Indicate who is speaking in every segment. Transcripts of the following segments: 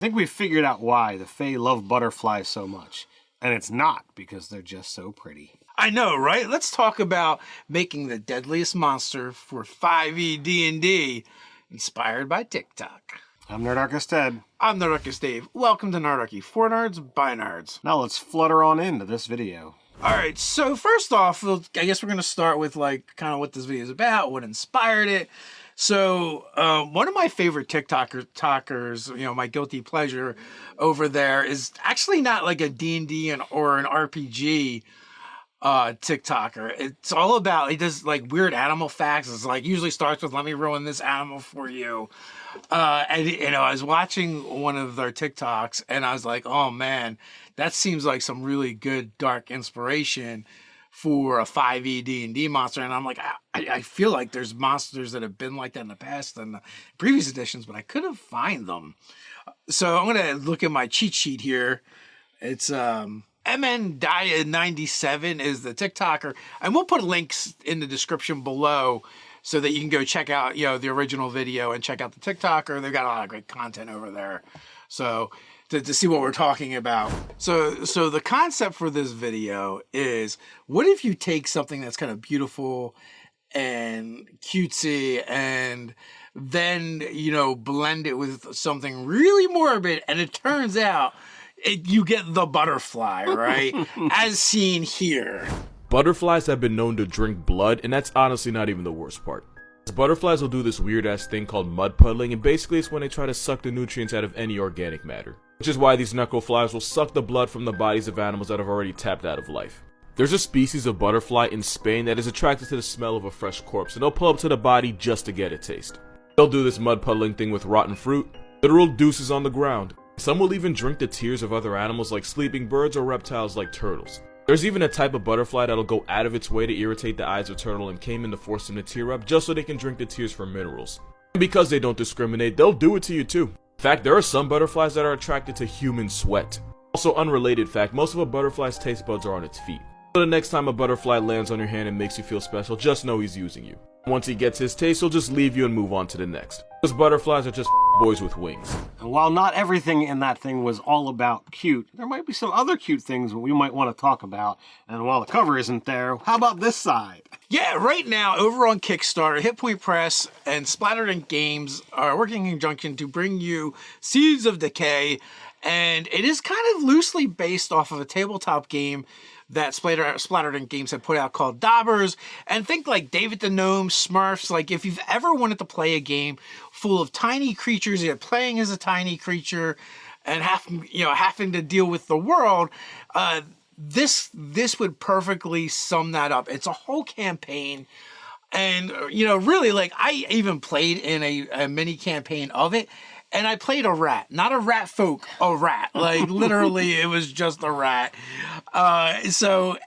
Speaker 1: I think we figured out why the Fae love butterflies so much. And it's not because they're just so pretty.
Speaker 2: I know, right? Let's talk about making the deadliest monster for 5e D&D, inspired by TikTok.
Speaker 1: I'm Nerdarchist Ted.
Speaker 2: I'm Nerdarchist Dave. Welcome to Nerdarchy, for nerds, by nerds.
Speaker 1: Now let's flutter on into this video.
Speaker 2: All right, so first off, I guess we're going to start with kind of what this video is about, what inspired it. So one of my favorite TikTokers, my guilty pleasure over there is actually not like a D&D or an RPG TikToker. It's all about, he does like weird animal facts. It's like usually starts with, let me ruin this animal for you. And I was watching one of their TikToks and I was like, oh man, that seems like some really good dark inspiration for a 5e D&D monster. And I'm like, I feel like there's monsters that have been like that in the past and the previous editions, but I couldn't find them. So I'm going to look at my cheat sheet here. It's MN97 is the TikToker. And we'll put links in the description below so that you can go check out, the original video and check out the TikToker. They've got a lot of great content over there. So to see what we're talking about. So the concept for this video is, what if you take something that's kind of beautiful and cutesy and then, blend it with something really morbid, and it turns out you get the butterfly, right? As seen here.
Speaker 3: Butterflies have been known to drink blood, and that's honestly not even the worst part. Butterflies will do this weird ass thing called mud puddling, and basically it's when they try to suck the nutrients out of any organic matter. Which is why these necroflies will suck the blood from the bodies of animals that have already tapped out of life. There's a species of butterfly in Spain that is attracted to the smell of a fresh corpse, and they'll pull up to the body just to get a taste. They'll do this mud puddling thing with rotten fruit, literal deuces on the ground. Some will even drink the tears of other animals like sleeping birds or reptiles like turtles. There's even a type of butterfly that'll go out of its way to irritate the eyes of a turtle and came in to force them to tear up just so they can drink the tears for minerals. And because they don't discriminate, they'll do it to you too. In fact, there are some butterflies that are attracted to human sweat. Also, unrelated fact, most of a butterfly's taste buds are on its feet. So the next time a butterfly lands on your hand and makes you feel special, just know he's using you. Once he gets his taste, he'll just leave you and move on to the next. Because butterflies are just boys with wings.
Speaker 1: And while not everything in that thing was all about cute, there might be some other cute things we might want to talk about. And while the cover isn't there, how about this side?
Speaker 2: Yeah, right now, over on Kickstarter, Hit Point Press and Splattered Games are working in conjunction to bring you Seeds of Decay. And it is kind of loosely based off of a tabletop game that Splattered Games had put out called Daubers. And think like David the Gnome, Smurfs. Like if you've ever wanted to play a game full of tiny creatures, you're playing as a tiny creature and having to deal with the world, this would perfectly sum that up. It's a whole campaign. And, really, like, I even played in a mini campaign of it. And I played a rat, not a rat folk, a rat. Like, literally, it was just a rat. So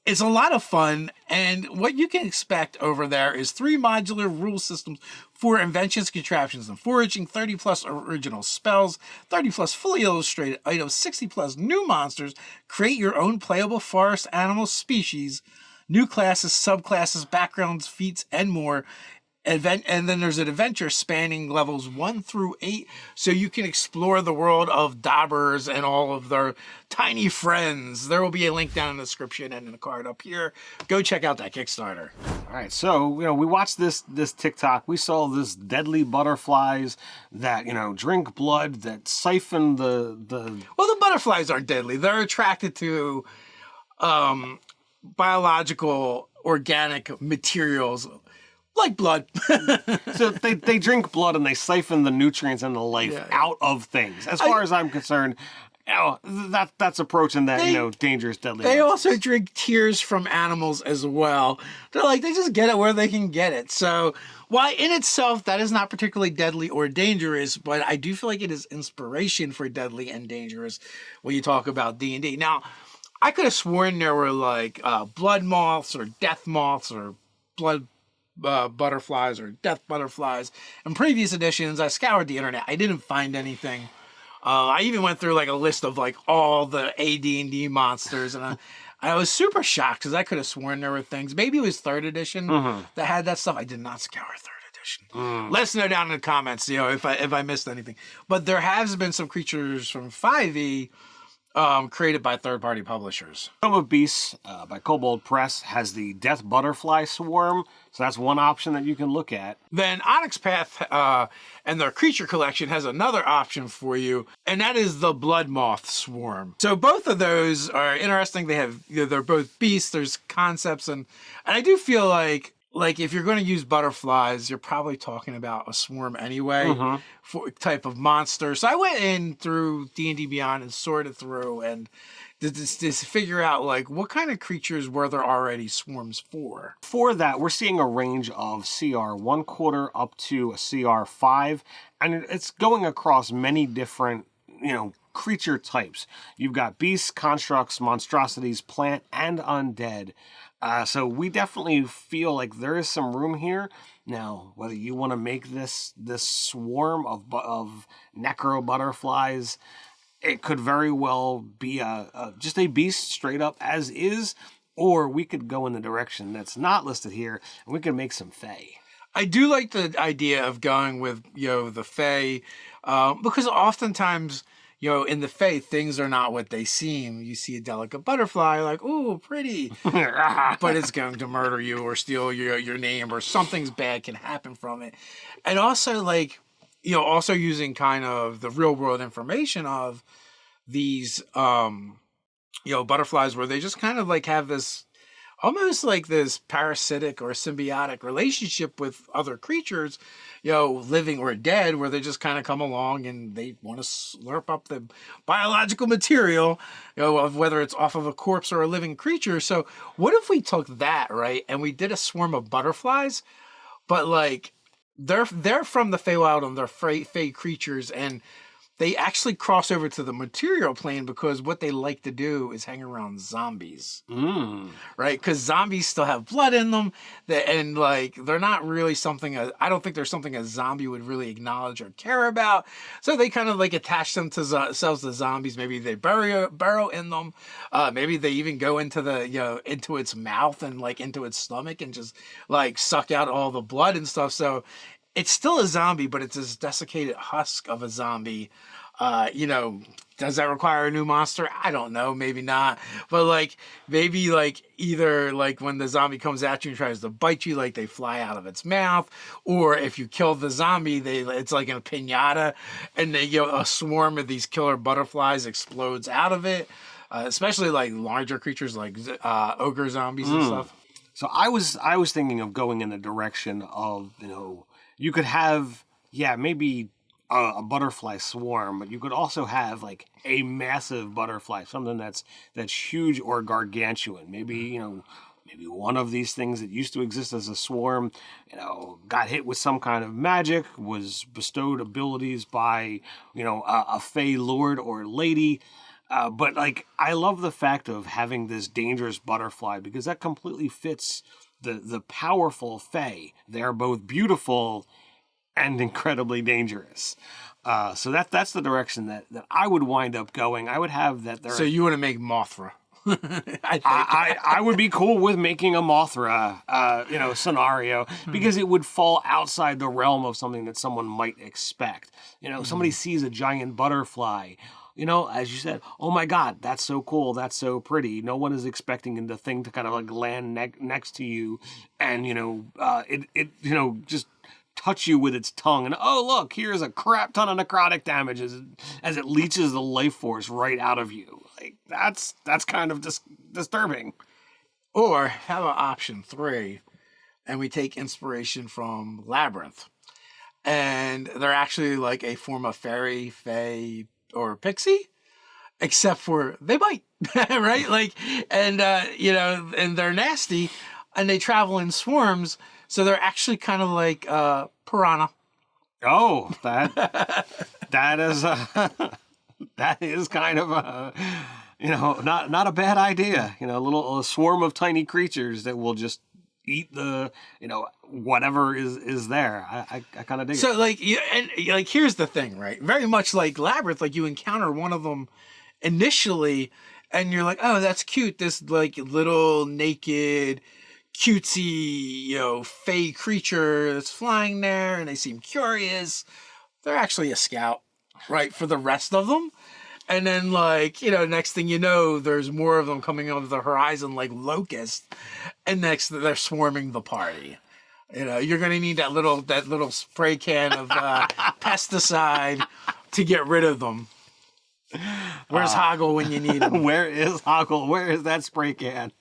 Speaker 2: it's a lot of fun. And what you can expect over there is 3 modular rule systems for inventions, contraptions, and foraging, 30 plus original spells, 30 plus fully illustrated items, 60 plus new monsters, create your own playable forest animal species, new classes, subclasses, backgrounds, feats, and more. And then there's an adventure spanning levels 1 through 8, so you can explore the world of Daubers and all of their tiny friends. There will be a link down in the description and in the card up here. Go check out that Kickstarter.
Speaker 1: All right, so we watched this TikTok. We saw this deadly butterflies that drink blood, that siphon the.
Speaker 2: Well, the butterflies aren't deadly. They're attracted to biological, organic materials. Like blood.
Speaker 1: So they drink blood and they siphon the nutrients and the life out of things. As far as I'm concerned, that's approaching that, dangerous, deadly.
Speaker 2: They also drink tears from animals as well. They just get it where they can get it. So while in itself, that is not particularly deadly or dangerous, but I do feel like it is inspiration for deadly and dangerous when you talk about D&D. Now, I could have sworn there were like blood moths or death moths or blood butterflies or death butterflies. In previous editions, I scoured the internet. I didn't find anything. I even went through like a list of like all the AD&D monsters, and I was super shocked because I could have sworn there were things. Maybe it was 3rd edition that had that stuff. I did not scour 3rd edition. Let us know down in the comments, if I missed anything. But there has been some creatures from 5e created by third-party publishers.
Speaker 1: Tome of Beasts by Kobold Press has the Death Butterfly Swarm, so that's one option that you can look at.
Speaker 2: Then Onyx Path and their creature collection has another option for you, and that is the Blood Moth Swarm. So both of those are interesting. They have, they're both beasts. There's concepts, and I do feel like if you're going to use butterflies, you're probably talking about a swarm anyway, for type of monster. So I went in through D&D Beyond and sorted through and to figure out what kind of creatures were there already swarms for.
Speaker 1: For that, we're seeing a range of CR 1/4 up to a CR 5, and it's going across many different, creature types. You've got beasts, constructs, monstrosities, plant, and undead. So we definitely feel like there is some room here. Now, whether you want to make this swarm of necro butterflies, it could very well be just a beast straight up as is, or we could go in the direction that's not listed here, and we could make some fae.
Speaker 2: I do like the idea of going with the fae, because oftentimes, in the fae, things are not what they seem. You see a delicate butterfly, ooh, pretty, but it's going to murder you or steal your name, or something's bad can happen from it. And also, also using kind of the real world information of these, butterflies, where they just kind of have this, almost like this parasitic or symbiotic relationship with other creatures, living or dead, where they just kind of come along and they want to slurp up the biological material, of whether it's off of a corpse or a living creature. So what if we took that, right, and we did a swarm of butterflies, but they're from the Feywild and they're fey creatures, and they actually cross over to the material plane because what they like to do is hang around zombies. Right? Because zombies still have blood in them. And they're not really something, I don't think there's something a zombie would really acknowledge or care about. So they kind of attach themselves to zombies. Maybe they burrow in them. Maybe they even go into into its mouth and into its stomach and just suck out all the blood and stuff. So it's still a zombie, but it's this desiccated husk of a zombie. Does that require a new monster? I don't know. Maybe not. But maybe either when the zombie comes at you and tries to bite you, they fly out of its mouth. Or if you kill the zombie, it's like in a piñata, and a swarm of these killer butterflies explodes out of it. Especially larger creatures like ogre zombies and stuff.
Speaker 1: So I was thinking of going in the direction of, you could have, maybe a butterfly swarm, but you could also have a massive butterfly, something that's huge or gargantuan. Maybe one of these things that used to exist as a swarm, got hit with some kind of magic, was bestowed abilities by, a fey lord or lady. But I love the fact of having this dangerous butterfly, because that completely fits the powerful fae. They're both beautiful and incredibly dangerous. So that's the direction that I would wind up going. I would have that there.
Speaker 2: So you want to make Mothra?
Speaker 1: I would be cool with making a Mothra, scenario, because it would fall outside the realm of something that someone might expect. Somebody sees a giant butterfly. As you said, oh my God, that's so cool, that's so pretty. No one is expecting the thing to kind of land next to you, and it just touch you with its tongue, and oh look, here's a crap ton of necrotic damage as it leeches the life force right out of you. That's kind of disturbing.
Speaker 2: Or how about option 3, and we take inspiration from Labyrinth, and they're actually a form of fairy, fae, or pixie, except for they bite, right? And they're nasty, and they travel in swarms. So they're actually kind of like piranha.
Speaker 1: Oh, that is kind of a not a bad idea. A swarm of tiny creatures that will just eat the whatever is there. I kind of dig it.
Speaker 2: So here's the thing, right? Very much like Labyrinth, you encounter one of them initially, and you're like, oh, that's cute. This little naked cutesy, fey creature that's flying there, and they seem curious. They're actually a scout, right, for the rest of them. And then, next thing you know, there's more of them coming over the horizon like locusts, and next they're swarming the party. You're gonna need that little spray can of pesticide to get rid of them. Where's Hoggle when you need him?
Speaker 1: Where is Hoggle? Where is that spray can?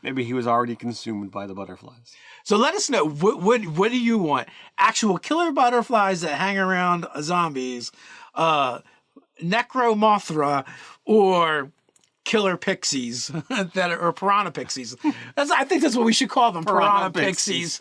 Speaker 1: Maybe he was already consumed by the butterflies.
Speaker 2: So let us know, what do you want? Actual killer butterflies that hang around zombies, Necromothra, or killer pixies or piranha pixies. I think that's what we should call them, piranha pixies.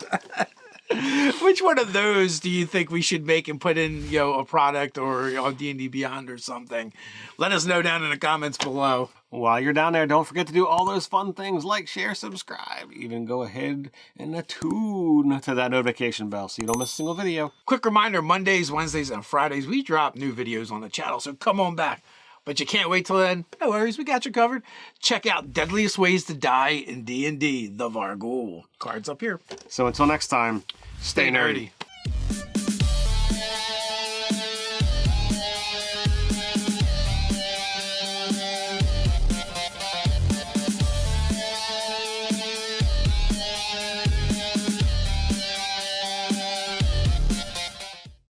Speaker 2: Which one of those do you think we should make and put in, a product or on D&D Beyond or something? Let us know down in the comments below.
Speaker 1: While you're down there, don't forget to do all those fun things like share, subscribe, even go ahead and attune to that notification bell so you don't miss a single video.
Speaker 2: Quick reminder, Mondays, Wednesdays, and Fridays, we drop new videos on the channel, so come on back. But you can't wait till then. No worries, we got you covered. Check out Deadliest Ways to Die in D&D, the Varghoul. Cards up here.
Speaker 1: So until next time, stay nerdy.